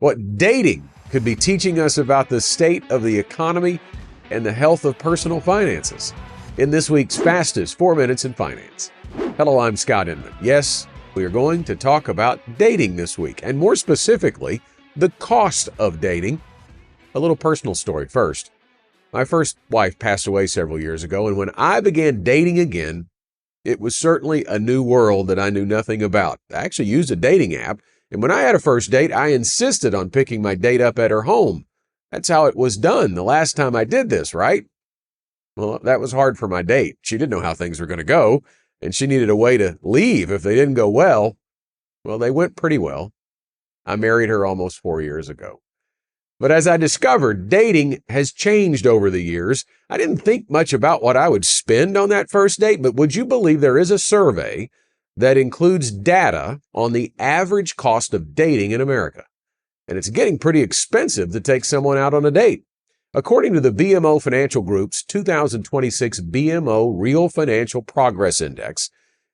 What dating could be teaching us about the state of the economy and the health of personal finances in this week's fastest 4 minutes in finance. Hello, I'm Scott Inman. Yes, we are going to talk about dating this week, and more specifically, the cost of dating. A little personal story first. My first wife passed away several years ago, and when I began dating again, it was certainly a new world that I knew nothing about. I actually used a dating app, and when I had a first date, I insisted on picking my date up at her home. That's how it was done the last time I did this, right? Well, that was hard for my date. She didn't know how things were going to go, and she needed a way to leave if they didn't go well. Well, they went pretty well. I married her almost 4 years ago. But as I discovered, dating has changed over the years. I didn't think much about what I would spend on that first date, but would you believe there is a survey that includes data on the average cost of dating in America? And it's getting pretty expensive to take someone out on a date. According to the BMO Financial Group's 2026 BMO Real Financial Progress Index,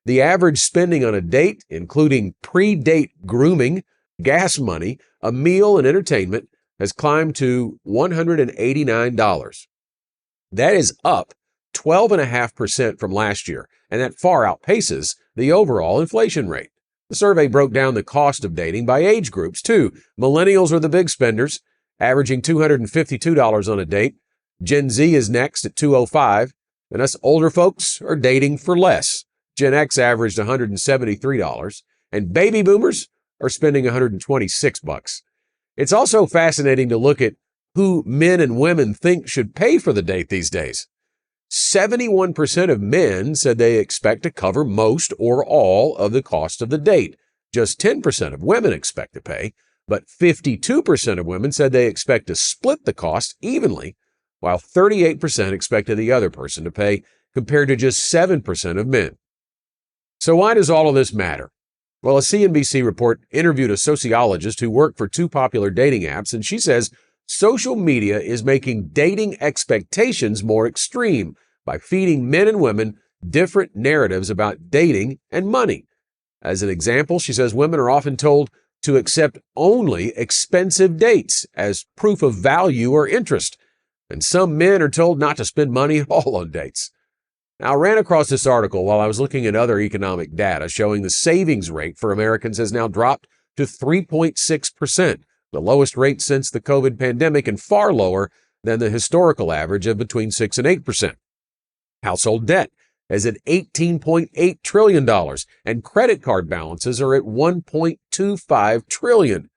the average spending on a date, including pre-date grooming, gas money, a meal, and entertainment, has climbed to $189. That is up 12.5% from last year, and that far outpaces the overall inflation rate. The survey broke down the cost of dating by age groups, too. Millennials are the big spenders, averaging $252 on a date. Gen Z is next at $205, and us older folks are dating for less. Gen X averaged $173, and baby boomers are spending $126. It's also fascinating to look at who men and women think should pay for the date these days. 71% of men said they expect to cover most or all of the cost of the date. Just 10% of women expect to pay, but 52% of women said they expect to split the cost evenly, while 38% expected the other person to pay, compared to just 7% of men. So why does all of this matter? Well, a CNBC report interviewed a sociologist who worked for two popular dating apps, and she says social media is making dating expectations more extreme by feeding men and women different narratives about dating and money. As an example, she says women are often told to accept only expensive dates as proof of value or interest, and some men are told not to spend money at all on dates. Now, I ran across this article while I was looking at other economic data showing the savings rate for Americans has now dropped to 3.6%, the lowest rate since the COVID pandemic and far lower than the historical average of between 6 and 8%. Household debt is at $18.8 trillion, and credit card balances are at $1.25 trillion.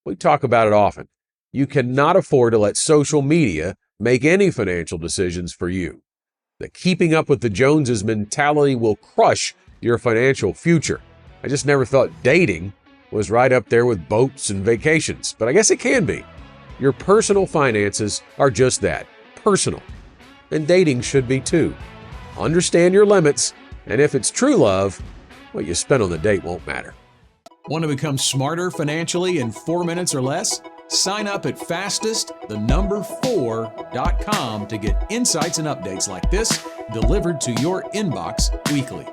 We talk about it often. You cannot afford to let social media make any financial decisions for you. The keeping up with the Joneses mentality will crush your financial future. I just never thought dating was right up there with boats and vacations, but I guess it can be. Your personal finances are just that, personal. And dating should be too. Understand your limits, and if it's true love, what you spend on the date won't matter. Want to become smarter financially in 4 minutes or less? Sign up at fastest4.com to get insights and updates like this delivered to your inbox weekly.